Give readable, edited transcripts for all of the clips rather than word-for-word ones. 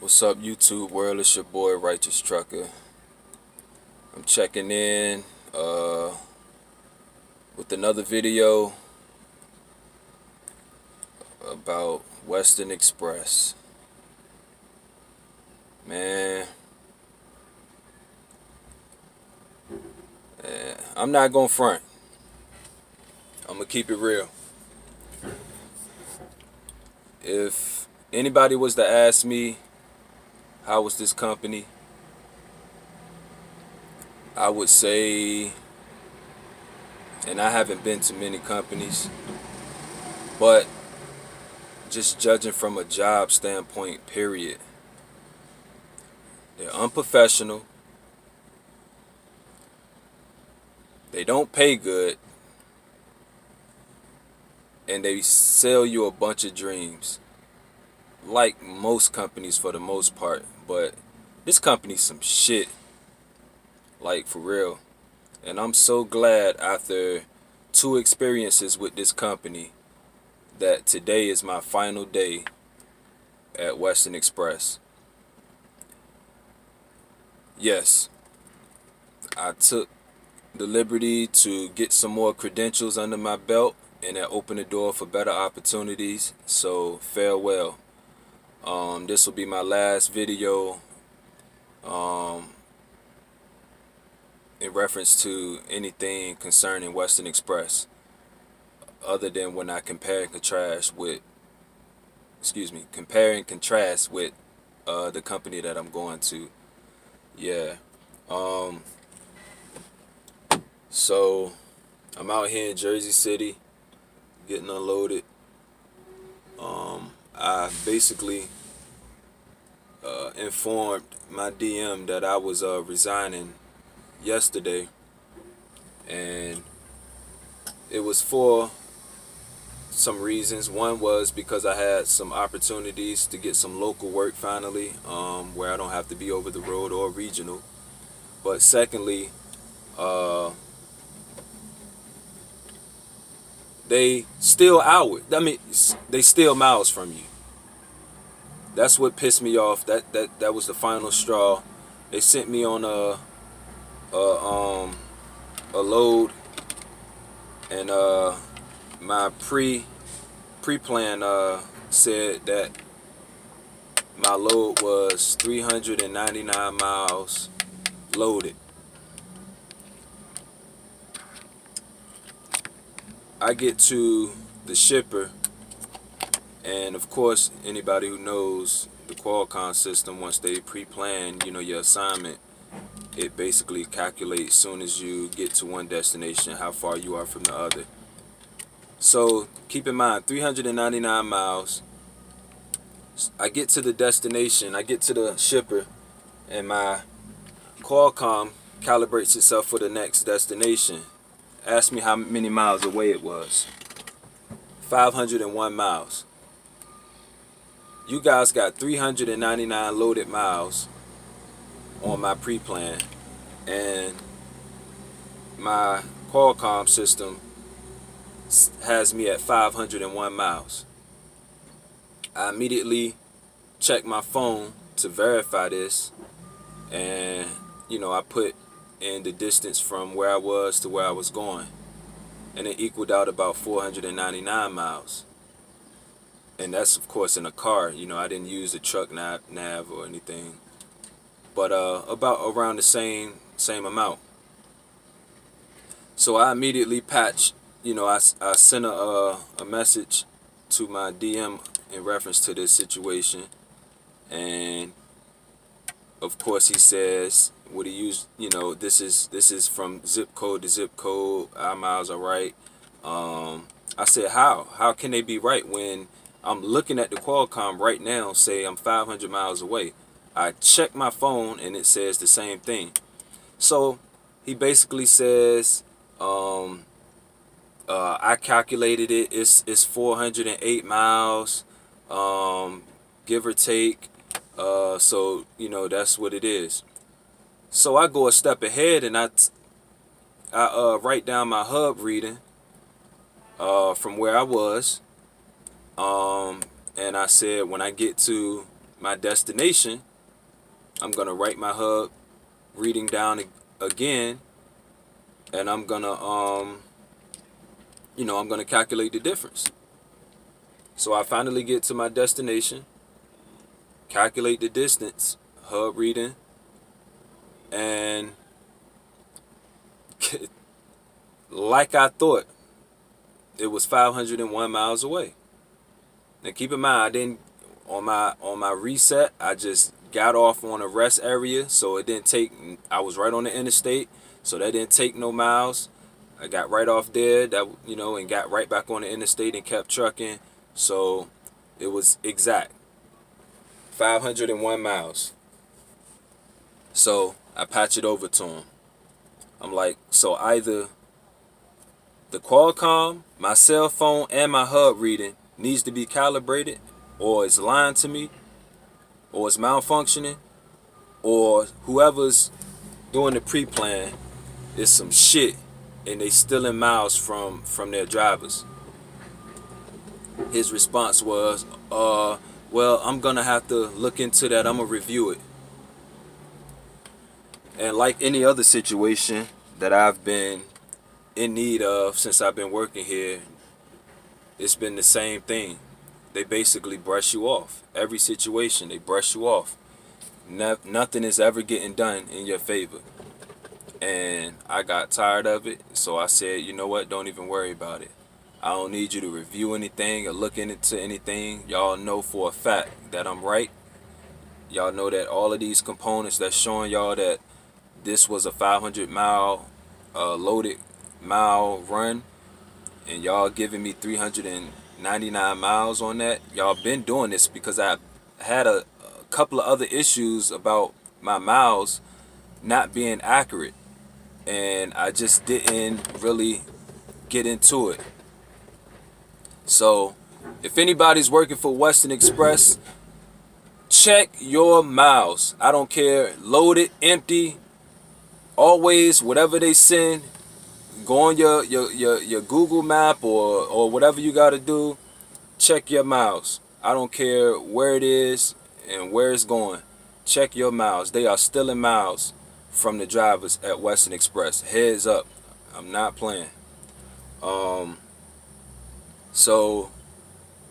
What's up, YouTube world? It's your boy Righteous Trucker. I'm checking in with another video about Western Express. Man, I'm not gonna front. I'm gonna keep it real. If anybody was to ask me how was this company, I would say, and I haven't been to many companies, but just judging from a job standpoint, period, they're unprofessional, they don't pay good, and they sell you a bunch of dreams. Like most companies for the most part, but this company's some shit. Like, for real. And I'm so glad after 2 experiences with this company that today is my final day at Western Express. Yes, I took the liberty to get some more credentials under my belt, and that opened the door for better opportunities. So farewell. This will be my last video in reference to anything concerning Western Express, other than when I compare and contrast with, the company that I'm going to. Yeah. So I'm out here in Jersey City getting unloaded. I basically informed my DM that I was resigning yesterday, and it was for some reasons. One was because I had some opportunities to get some local work finally, where I don't have to be over the road or regional. But secondly, they steal hours. They steal miles from you. That's what pissed me off. That was the final straw. They sent me on a load, and my pre-plan said that my load was 399 miles loaded. I get to the shipper, and of course, anybody who knows the Qualcomm system, once they pre-plan, your assignment, it basically calculates soon as you get to one destination how far you are from the other. So keep in mind, 399 miles. I get to the destination, I get to the shipper, and my Qualcomm calibrates itself for the next destination. Ask me how many miles away it was. 501 miles. You guys got 399 loaded miles on my pre-plan, and my Qualcomm system has me at 501 miles. I immediately checked my phone to verify this, and I put in the distance from where I was to where I was going, and it equaled out about 499 miles. And that's of course in a car. I didn't use the truck nav or anything, but about around the same amount. So I immediately patched, I sent a message to my DM in reference to this situation, and of course he says what he used. This is from zip code to zip code. Our miles are right. I said, how can they be right when I'm looking at the Qualcomm right now, say I'm 500 miles away? I check my phone and it says the same thing. So he basically says, I calculated it. It's 408 miles, give or take. So that's what it is. So I go a step ahead, and I write down my hub reading from where I was, and I said when I get to my destination, I'm gonna write my hub reading down again, and I'm gonna I'm gonna calculate the difference. So I finally get to my destination, calculate the distance, hub reading, and like I thought, it was 501 miles away. Now keep in mind, I didn't on my reset. I just got off on a rest area, so it didn't take. I was right on the interstate, so that didn't take no miles. I got right off there, and got right back on the interstate and kept trucking. So it was exact 501 miles. So I patch it over to him. I'm like, so either the Qualcomm, my cell phone, and my hub reading needs to be calibrated, or it's lying to me, or it's malfunctioning, or whoever's doing the pre-plan is some shit and they stealing miles from their drivers. His response was, well, I'm gonna have to look into that. I'm gonna review it. And like any other situation that I've been in need of since I've been working here, it's been the same thing. They basically brush you off. Every situation, they brush you off. Nothing is ever getting done in your favor. And I got tired of it, so I said, you know what, don't even worry about it. I don't need you to review anything or look into anything. Y'all know for a fact that I'm right. Y'all know that all of these components that's showing y'all that this was a 500 mile loaded mile run, and y'all giving me 399 miles on that. Y'all been doing this because I had a couple of other issues about my miles not being accurate, and I just didn't really get into it. So if anybody's working for Western Express, check your miles. I don't care, loaded, empty, always whatever they send, go on your Google map or whatever you got to do. Check your miles. I don't care where it is and where it's going. Check your miles. They are stealing miles from the drivers at Western Express. Heads up, I'm not playing. So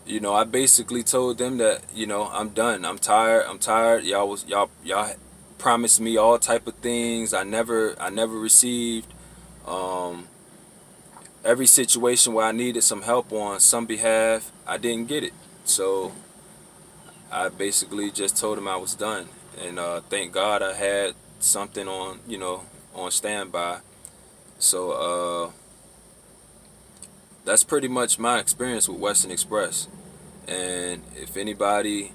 I basically told them that I'm done. I'm tired. Y'all promised me all type of things. I never received. Every situation where I needed some help on some behalf, I didn't get it. So I basically just told him I was done, and thank God I had something on standby. So that's pretty much my experience with Western Express. And if anybody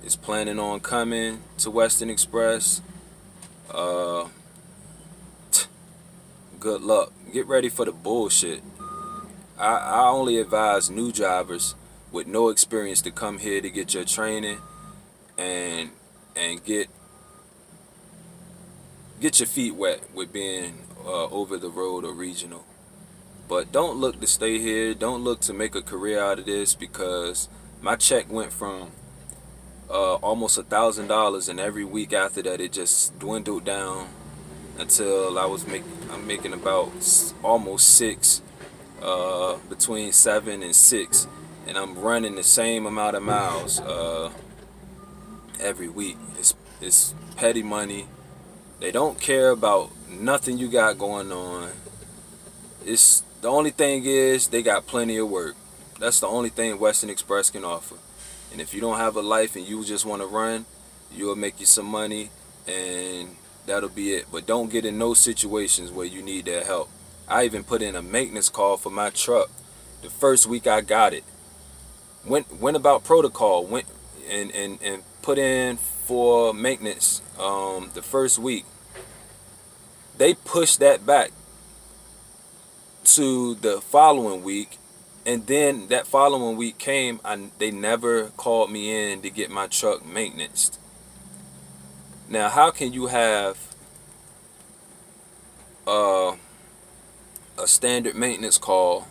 is planning on coming to Western Express, uh, good luck. Get ready for the bullshit. I only advise new drivers with no experience to come here to get your training and get your feet wet with being over the road or regional. But don't look to stay here. Don't look to make a career out of this, because my check went from almost $1,000, and every week after that it just dwindled down until I'm making about almost six, between 7 and 6, and I'm running the same amount of miles every week. It's petty money. They don't care about nothing you got going on. It's the only thing is they got plenty of work. That's the only thing Western Express can offer. And if you don't have a life and you just want to run, you'll make you some money, and that'll be it. But don't get in those situations where you need their help. I even put in a maintenance call for my truck the first week I got it. Went about protocol, went and put in for maintenance the first week. They pushed that back to the following week, and then that following week came and they never called me in to get my truck maintenance. Now, how can you have a standard maintenance call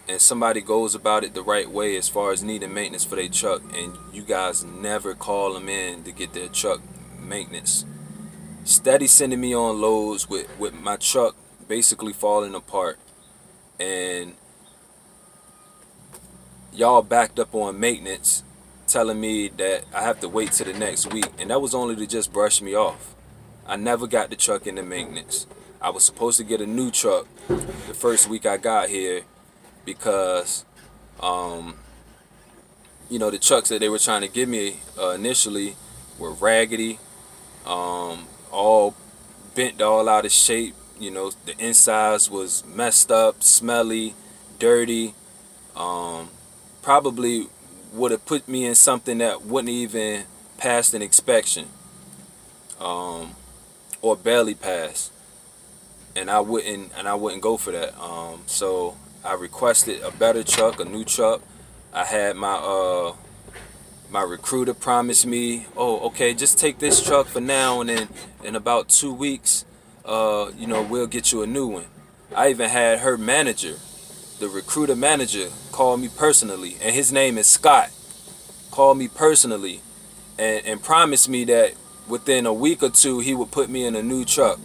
and somebody goes about it the right way as far as needing maintenance for their truck, and you guys never call them in to get their truck maintenance. Steady sending me on loads with my truck basically falling apart, and y'all backed up on maintenance, telling me that I have to wait till the next week, and that was only to just brush me off. I never got the truck into maintenance. I was supposed to get a new truck the first week I got here because the trucks that they were trying to give me initially were raggedy, all bent all out of shape. The insides was messed up, smelly, dirty. Probably would have put me in something that wouldn't even pass an inspection, or barely pass, and I wouldn't go for that. So I requested a better truck, a new truck. I had my recruiter promised me, oh, okay, just take this truck for now, and then in about 2 weeks, we'll get you a new one. I even had her manager, the recruiter manager, call me personally, and his name is Scott, call me personally and promised me that within a week or two he would put me in a new truck.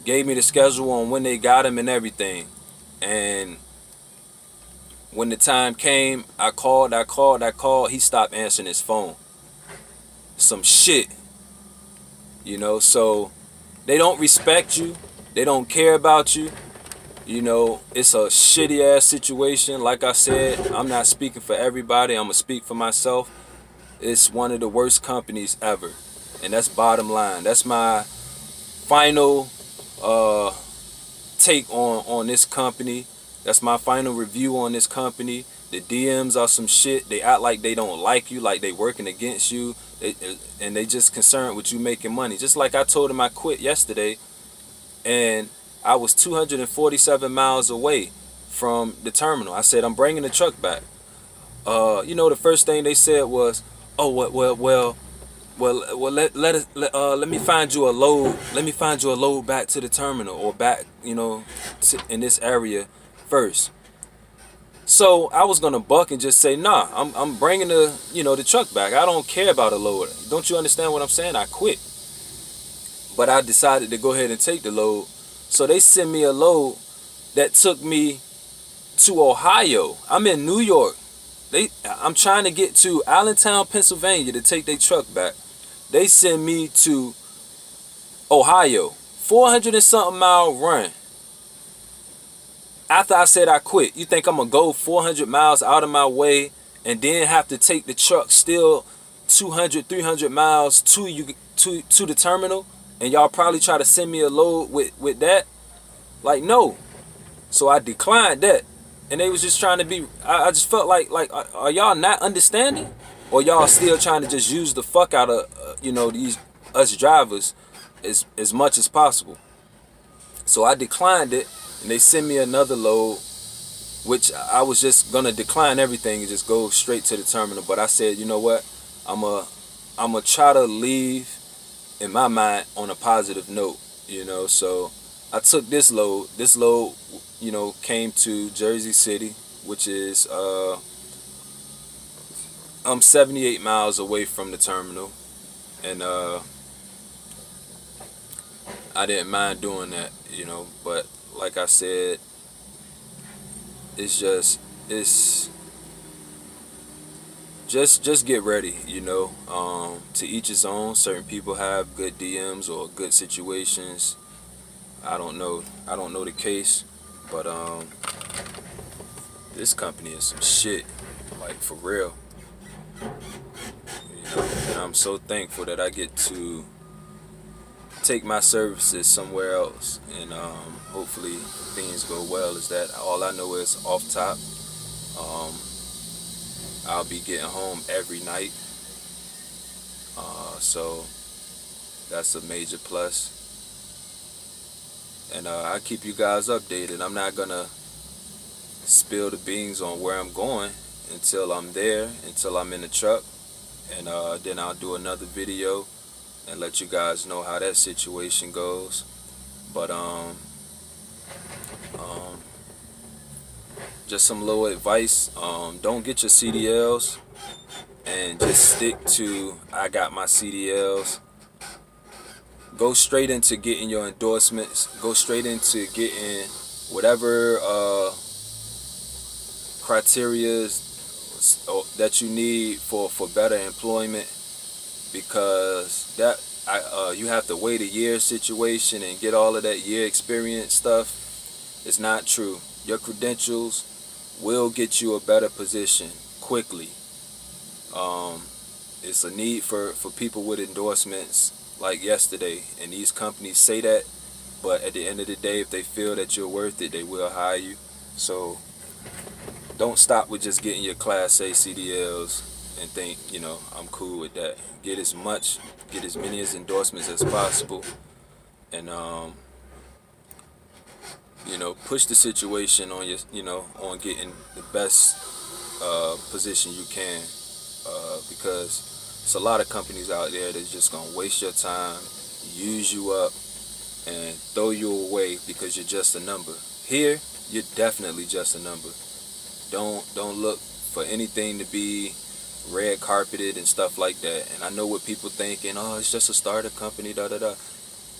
Gave me the schedule on when they got him and everything. And when the time came, I called. He stopped answering his phone. Some shit. So they don't respect you. They don't care about you. It's a shitty ass situation. Like I said, I'm not speaking for everybody. I'm going to speak for myself. It's one of the worst companies ever. And that's bottom line. That's my final take on this company. That's my final review on this company. The DMs are some shit. They act like they don't like you, like they working against you, and they just concerned with you making money. Just like I told them I quit yesterday, and I was 247 miles away from the terminal. I said, I'm bringing the truck back. The first thing they said was, oh, let me find you a load. Let me find you a load back to the terminal, or back, in this area first. So I was gonna buck and just say, nah, I'm bringing the truck back. I don't care about a load. Don't you understand what I'm saying? I quit. But I decided to go ahead and take the load. So they sent me a load that took me to Ohio. I'm in New York. I'm trying to get to Allentown, Pennsylvania to take their truck back. They send me to Ohio. 400 and something mile run. After I said I quit, you think I'm going to go 400 miles out of my way and then have to take the truck still 200, 300 miles to the terminal, and y'all probably try to send me a load with that? Like, no. So I declined that. And they was just trying to be, I just felt like are y'all not understanding? Or y'all still trying to just use the fuck out of, these us drivers as much as possible? So I declined it, and they sent me another load, which I was just going to decline everything and just go straight to the terminal. But I said, you know what? I'm gonna try to leave, in my mind, on a positive note, So I took this load. This load, came to Jersey City, which is, I'm 78 miles away from the terminal. And I didn't mind doing that, but like I said, it's just get ready, to each his own. Certain people have good DMs or good situations. I don't know the case, but this company is some shit, like, for real. And I'm so thankful that I get to take my services somewhere else, and hopefully things go well. Is that all I know is off top, I'll be getting home every night, so that's a major plus. And I keep you guys updated. I'm not gonna spill the beans on where I'm going until I'm there, until I'm in the truck, and then I'll do another video and let you guys know how that situation goes. But just some little advice. Don't get your CDLs and just stick to I got my CDLs. Go straight into getting your endorsements. Go straight into getting whatever criteria that you need for better employment, because you have to wait a year situation and get all of that year experience stuff. It's not true. Your credentials will get you a better position quickly. It's a need for people with endorsements like yesterday, and these companies say that, but at the end of the day, if they feel that you're worth it, they will hire you. So don't stop with just getting your Class A CDLs and think, I'm cool with that. Get as many as endorsements as possible, and push the situation on on getting the best position you can, because it's a lot of companies out there that's just gonna waste your time, use you up, and throw you away because you're just a number. Here, you're definitely just a number. Don't look for anything to be red carpeted and stuff like that. And I know what people thinking, oh, it's just a startup company, da da da.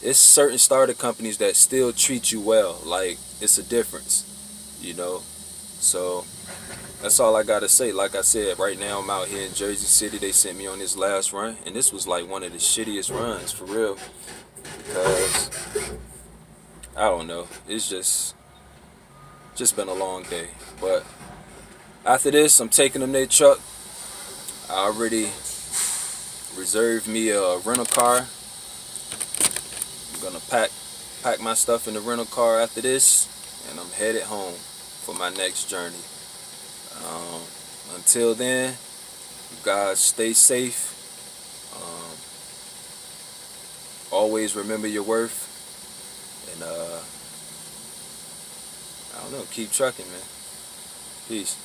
It's certain startup companies that still treat you well. Like, it's a difference, you know. So that's all I gotta say. Like I said, right now I'm out here in Jersey City. They sent me on this last run, and this was like one of the shittiest runs for real, because I don't know. It's just been a long day. But after this, I'm taking them their truck. I already reserved me a rental car. I'm gonna pack my stuff in the rental car after this, and I'm headed home for my next journey. Until then, you guys stay safe. Always remember your worth, and I don't know, keep trucking, man. Peace.